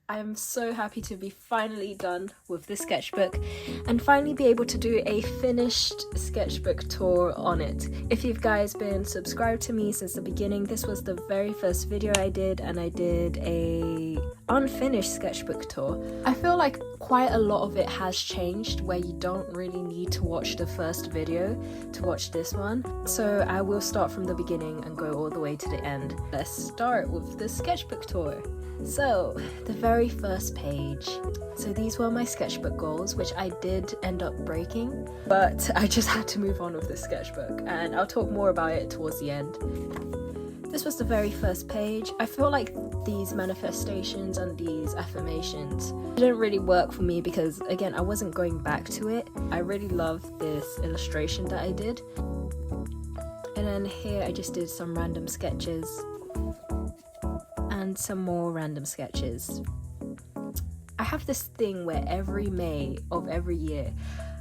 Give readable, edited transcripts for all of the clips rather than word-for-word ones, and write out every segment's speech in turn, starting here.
I am so happy to be finally done with this sketchbook and finally be able to do a finished sketchbook tour on it. If you've guys been subscribed to me since the beginning, this was the very first video I did, and I did a unfinished sketchbook tour. I feel like quite a lot of it has changed where you don't really need to watch the first video to watch this one. So I will start from the beginning and go all the way to the end. Let's start with the sketchbook tour. So, the very first page. So these were my sketchbook goals, which I did end up breaking, but I just had to move on with the sketchbook, and I'll talk more about it towards the end. This was the very first page. I feel like these manifestations and these affirmations didn't really work for me because, again, I wasn't going back to it. I really love this illustration that I did. And then here I just did some random sketches. And some more random sketches. I have this thing where every May of every year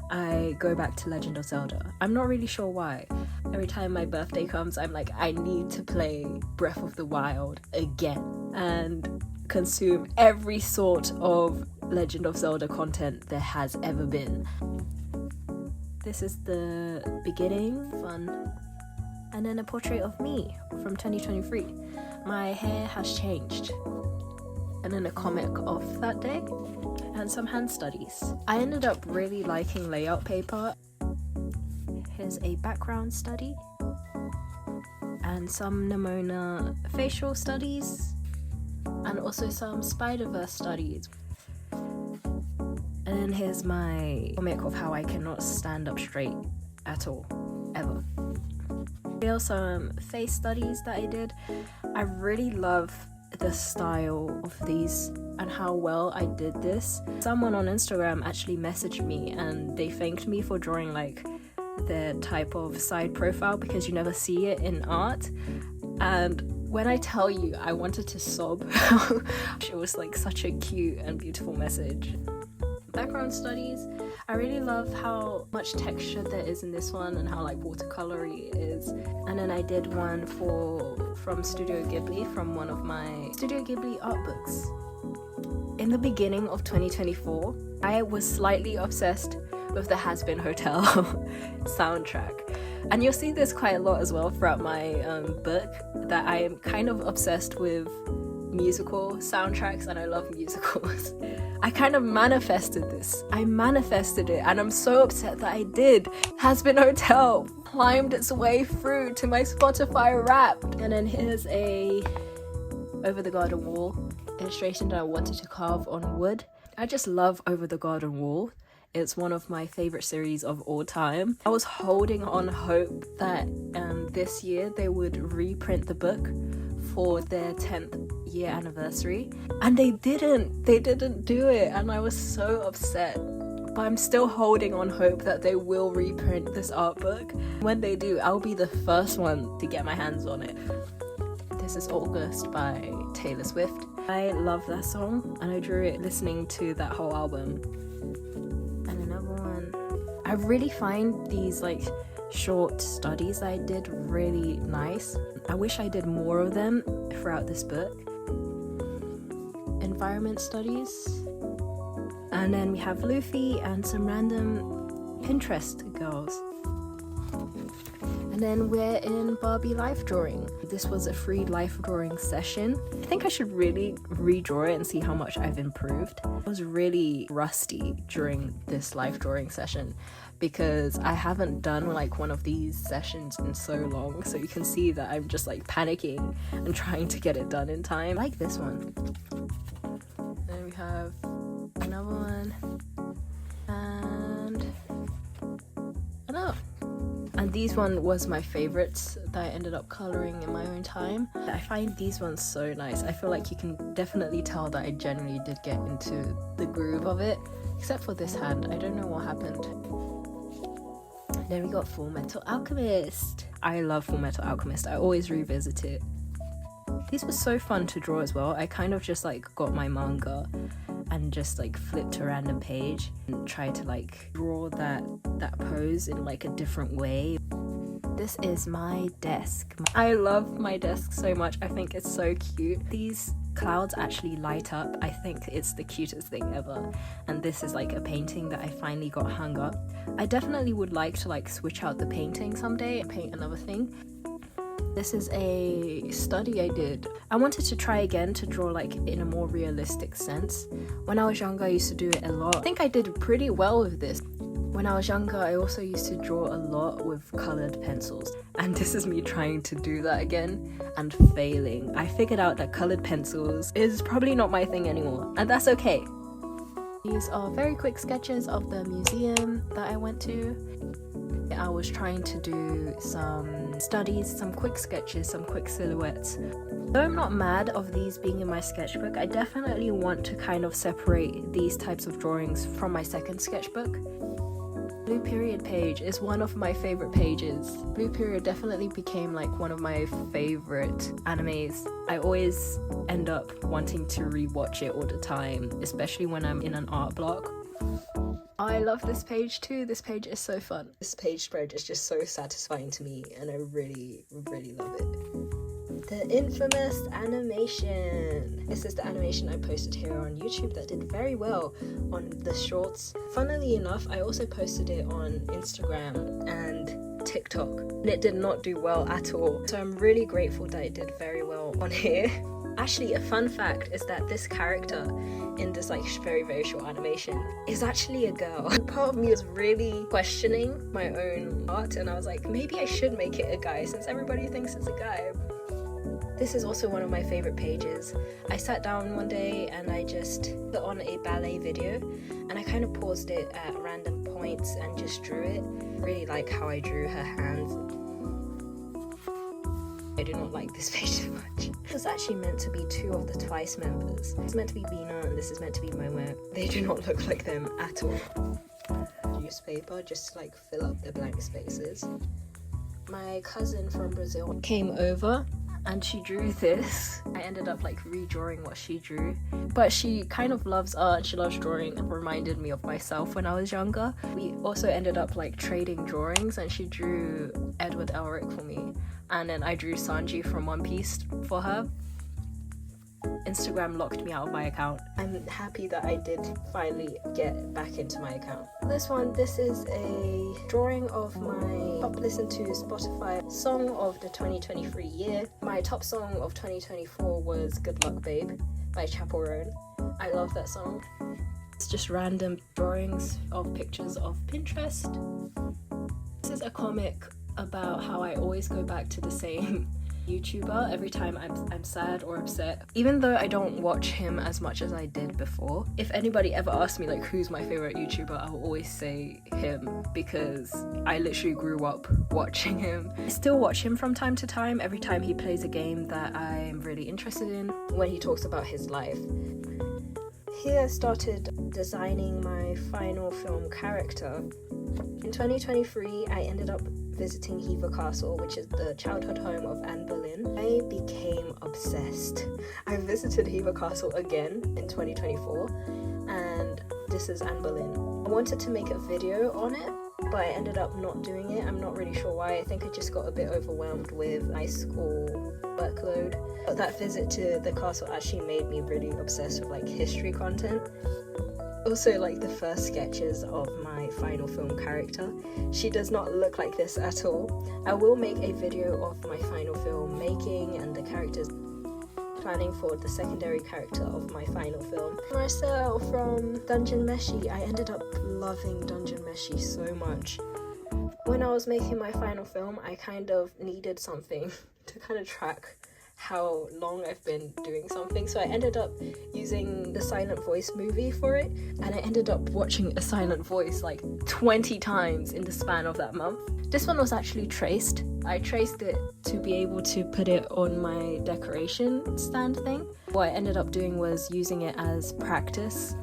I go back to Legend of Zelda. I'm not really sure why. Every time my birthday comes, I'm like, I need to play Breath of the Wild again and consume every sort of Legend of Zelda content there has ever been. This is the beginning, fun. And then a portrait of me from 2023. My hair has changed. And then a comic of that day and some hand studies. I ended up really liking layout paper. Here's a background study and some Nimona facial studies and also some Spider-Verse studies. And then here's my comic of how I cannot stand up straight at all, ever. Here are some face studies that I did. I really love the style of these and how well I did this. Someone on Instagram actually messaged me and they thanked me for drawing like their type of side profile because you never see it in art. And when I tell you, I wanted to sob. It was like such a cute and beautiful message. Background studies. I really love how much texture there is in this one and how like watercolory it is. And then I did one from Studio Ghibli, from one of my Studio Ghibli art books. In the beginning of 2024, I was slightly obsessed with the Has Been Hotel soundtrack. And you'll see this quite a lot as well throughout my book, that I am kind of obsessed with musical soundtracks and I love musicals. I kind of manifested this. I manifested it and I'm so upset that I did. Has Been Hotel climbed its way through to my Spotify Wrapped. And then here's a Over the Garden Wall illustration that I wanted to carve on wood. I just love Over the Garden Wall. It's one of my favorite series of all time. I was holding on hope that this year they would reprint the book for their 10th year anniversary, and they didn't do it, and I was so upset. But I'm still holding on hope that they will reprint this art book. When they do, I'll be the first one to get my hands on it. This is August by Taylor Swift. I love that song and I drew it listening to that whole album. And another one. I really find these like short studies I did really nice. I wish I did more of them throughout this book. Environment studies. And then we have Luffy and some random Pinterest girls. And then we're in Barbie life drawing. This was a free life drawing session. I think I should really redraw it and see how much I've improved. I was really rusty during this life drawing session because I haven't done like one of these sessions in so long. So you can see that I'm just like panicking and trying to get it done in time. I like this one. Then we have another one and another. And these one was my favorites that I ended up coloring in my own time. I find these ones so nice. I feel like you can definitely tell that I genuinely did get into the groove of it. Except for this hand, I don't know what happened. Then we got Full Metal Alchemist. I love Full Metal Alchemist. I always revisit it. These were so fun to draw as well. I kind of just like got my manga and just like flipped a random page and tried to like draw that pose in like a different way. This is my desk. I love my desk so much. I think it's so cute. These clouds actually light up. I think it's the cutest thing ever, and this is like a painting that I finally got hung up. I definitely would like to like switch out the painting someday and paint another thing. This is a study I did. I wanted to try again to draw like in a more realistic sense. When I was younger, I used to do it a lot. I think I did pretty well with this. When I was younger, I also used to draw a lot with colored pencils. And this is me trying to do that again and failing. I figured out that colored pencils is probably not my thing anymore, and that's okay. These are very quick sketches of the museum that I went to. I was trying to do some studies, some quick sketches, some quick silhouettes. Though I'm not mad of these being in my sketchbook, I definitely want to kind of separate these types of drawings from my second sketchbook. Blue Period page is one of my favorite pages. Blue Period definitely became like one of my favorite animes. I always end up wanting to rewatch it all the time, especially when I'm in an art block. I love this page too. This page is so fun. This page spread is just so satisfying to me, and I really love it. The infamous animation. This is the animation I posted here on YouTube that did very well on the shorts. Funnily enough, I also posted it on Instagram and TikTok, and it did not do well at all. So I'm really grateful that it did very well on here. Actually, a fun fact is that this character in this like very short animation is actually a girl. Part of me was really questioning my own art, and I was like, maybe I should make it a guy since everybody thinks it's a guy. This is also one of my favorite pages. I sat down one day and I just put on a ballet video, and I kind of paused it at random points and just drew it. Really like how I drew her hands. I do not like this page too much. This was actually meant to be two of the Twice members. It's meant to be Bina and this is meant to be Momo. They do not look like them at all. Newspaper just to like fill up the blank spaces. My cousin from Brazil came over and she drew this. I ended up like redrawing what she drew, but she kind of loves art, she loves drawing, and reminded me of myself when I was younger. We also ended up like trading drawings, and she drew Edward Elric for me, and then I drew Sanji from One Piece for her. Instagram locked me out of my account. I'm happy that I did finally get back into my account. This is a drawing of my top listened to Spotify song of the 2023 year. My top song of 2024 was Good Luck Babe by Chapel Roan. I love that song. It's just random drawings of pictures of Pinterest. This is a comic about how I always go back to the same YouTuber every time I'm sad or upset, even though I don't watch him as much as I did before. If anybody ever asks me like who's my favorite YouTuber, I will always say him, because I literally grew up watching him. I still watch him from time to time, every time he plays a game that I'm really interested in, when he talks about his life. Here I started designing my final film character. In 2023, I ended up visiting Hever Castle, which is the childhood home of Anne Boleyn. I became obsessed. I visited Hever Castle again in 2024, and this is Anne Boleyn. I wanted to make a video on it, but I ended up not doing it. I'm not really sure why. I think I just got a bit overwhelmed with high school workload. But that visit to the castle actually made me really obsessed with like history content. Also, like the first sketches of my final film character, she does not look like this at all. I will make a video of my final film making and the characters, planning for the secondary character of my final film. Marcel from Dungeon Meshi. I ended up loving Dungeon Meshi so much. When I was making my final film, I kind of needed something to kind of track how long I've been doing something, so I ended up using the Silent Voice movie for it, and I ended up watching A Silent Voice like 20 times in the span of that month. This one was actually traced. I traced it to be able to put it on my decoration stand thing. What I ended up doing was using it as practice.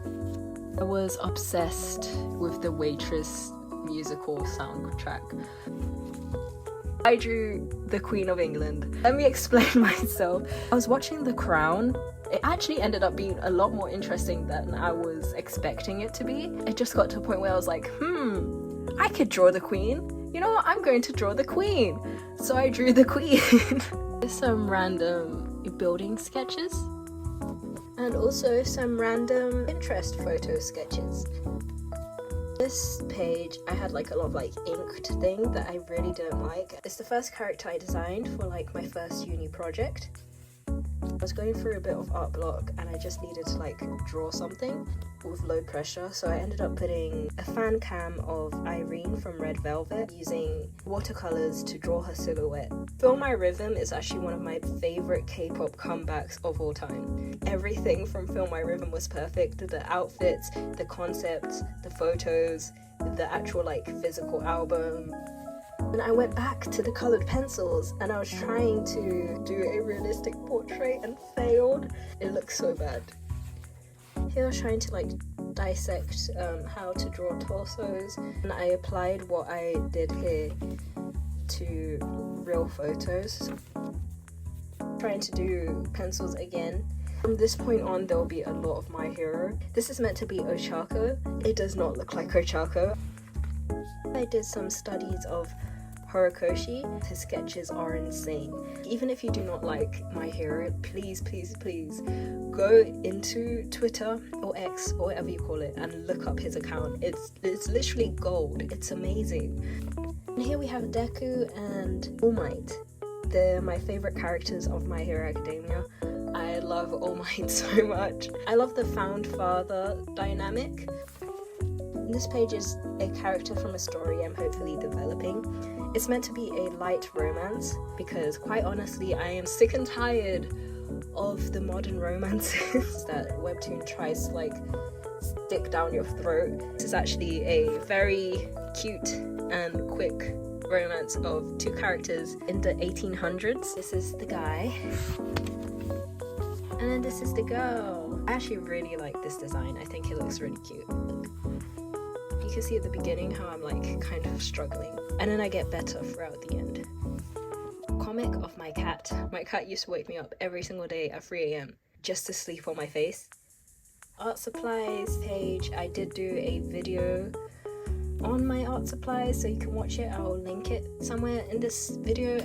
I was obsessed with the Waitress musical soundtrack. I drew the Queen of England. Let me explain myself. I was watching The Crown. It actually ended up being a lot more interesting than I was expecting it to be. It just got to a point where I was like, I could draw the Queen. You know what? I'm going to draw the Queen. So I drew the Queen. There's some random building sketches. and also some random Pinterest photo sketches. This page, I had like a lot of like inked thing that I really didn't like. It's the first character I designed for like my first uni project. I was going through a bit of art block and I just needed to like draw something with low pressure, so I ended up putting a fan cam of Irene from Red Velvet using watercolors to draw her silhouette. Feel My Rhythm is actually one of my favorite K-pop comebacks of all time. Everything from Feel My Rhythm was perfect. The outfits, the concepts, the photos, the actual like physical album. And I went back to the colored pencils and I was trying to do a realistic portrait and failed. It looks so bad. Here I was trying to like dissect how to draw torsos, and I applied what I did here to real photos. Trying to do pencils again. From this point on there will be a lot of My Hero. This is meant to be Ochako. It does not look like Ochako. I did some studies of Horikoshi. His sketches are insane. Even if you do not like My Hero, please go into Twitter or X or whatever you call it and look up his account. It's literally gold. It's amazing. And here we have Deku and All Might. They're my favorite characters of My Hero Academia. I love All Might so much. I love the found father dynamic. This page is a character from a story I'm hopefully developing. It's meant to be a light romance because quite honestly I am sick and tired of the modern romances that webtoon tries to like stick down your throat. This is actually a very cute and quick romance of two characters in the 1800s. This is the guy and then this is the girl. I actually really like this design. I think it looks really cute. You can see at the beginning how I'm like kind of struggling, and then I get better throughout the end. Comic of my cat. My cat used to wake me up every single day at 3 a.m. just to sleep on my face. Art supplies page. I did do a video on my art supplies, so you can watch it. I'll link it somewhere in this video.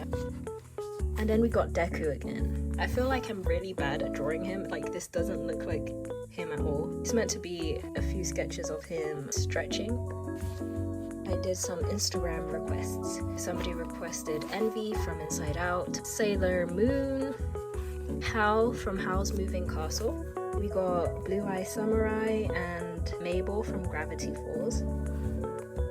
And then we got Deku again. I feel like I'm really bad at drawing him. Like this doesn't look like him at all. It's meant to be a few sketches of him stretching. I did some Instagram requests. Somebody requested Envy from Inside Out, Sailor Moon, Hal from Hal's Moving Castle. We got Blue Eye Samurai and Mabel from Gravity Falls.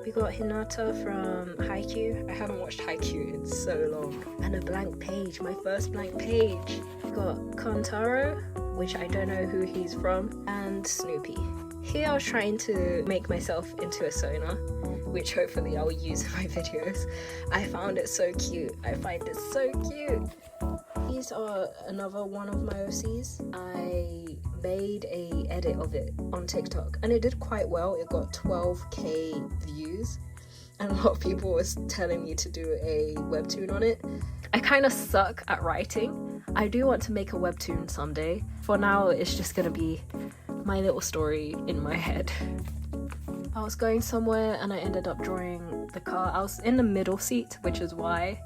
We got Hinata from Haikyuu. I haven't watched Haikyuu in so long. And a blank page, my first blank page. We got Kantaro, which I don't know who he's from, and Snoopy. Here I was trying to make myself into a Sona, which hopefully I'll use in my videos. I found it so cute. I find it so cute. These are another one of my OCs. I made a edit of it on TikTok and it did quite well. It got 12k views and a lot of people was telling me to do a webtoon on it. I kind of suck at writing. I do want to make a webtoon someday. For now it's just gonna be my little story in my head. I was going somewhere and I ended up drawing the car. I was in the middle seat, which is why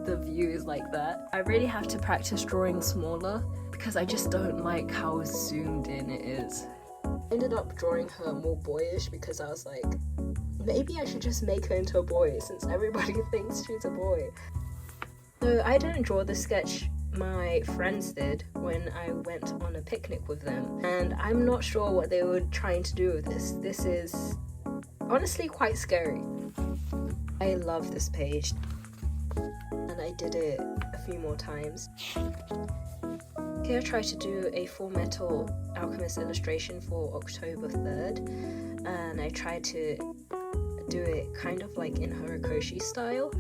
the view is like that. I really have to practice drawing smaller because I just don't like how zoomed in it is. I ended up drawing her more boyish because I was like, maybe I should just make her into a boy since everybody thinks she's a boy. So I didn't draw the sketch, my friends did when I went on a picnic with them, and I'm not sure what they were trying to do with this. This is honestly quite scary. I love this page and I did it a few more times. Here I tried to do a Full Metal Alchemist illustration for October 3rd, and I tried to do it kind of like in Horikoshi style.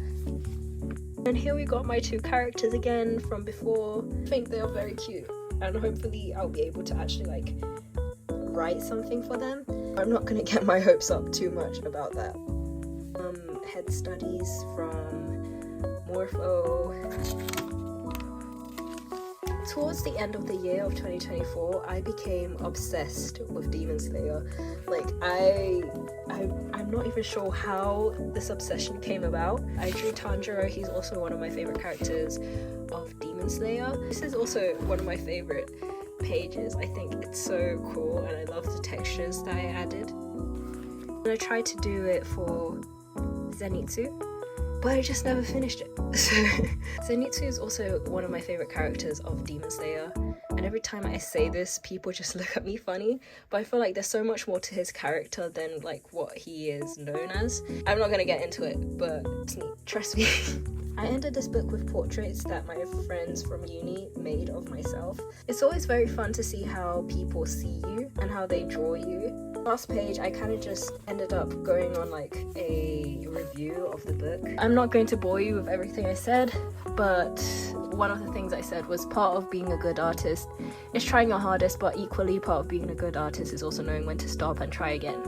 And here we got my two characters again from before. I think they are very cute and hopefully I'll be able to actually like write something for them. I'm not gonna get my hopes up too much about that. Head studies from Morpho. Towards the end of the year of 2024, I became obsessed with Demon Slayer. Like I'm not even sure how this obsession came about. I drew Tanjiro. He's also one of my favorite characters of Demon Slayer. This is also one of my favorite pages. I think it's so cool and I love the textures that I added. And I tried to do it for Zenitsu, but I just never finished it. So Zenitsu is also one of my favorite characters of Demon Slayer, and every time I say this, people just look at me funny, but I feel like there's so much more to his character than like what he is known as. I'm not gonna get into it, but it's neat, trust me. I ended this book with portraits that my friends from uni made of myself. It's always very fun to see how people see you and how they draw you. Last page, I kind of just ended up going on like a review of the book. I'm not going to bore you with everything I said, but one of the things I said was part of being a good artist is trying your hardest, but equally part of being a good artist is also knowing when to stop and try again.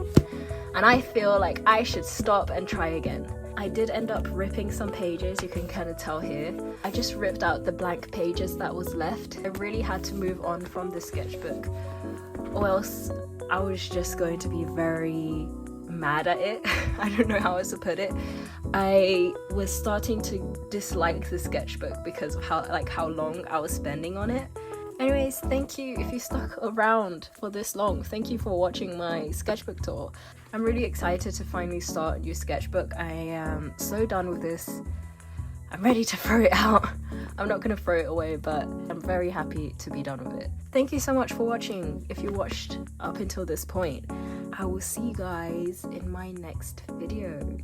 And I feel like I should stop and try again. I did end up ripping some pages, you can kind of tell here. I just ripped out the blank pages that was left. I really had to move on from the sketchbook, or else I was just going to be very mad at it. I don't know how else to put it. I was starting to dislike the sketchbook because of how long I was spending on it. Anyways, thank you if you stuck around for this long. Thank you for watching my sketchbook tour. I'm really excited to finally start a new sketchbook. I am so done with this. I'm ready to throw it out. I'm not gonna throw it away, but I'm very happy to be done with it. Thank you so much for watching. If you watched up until this point, I will see you guys in my next video.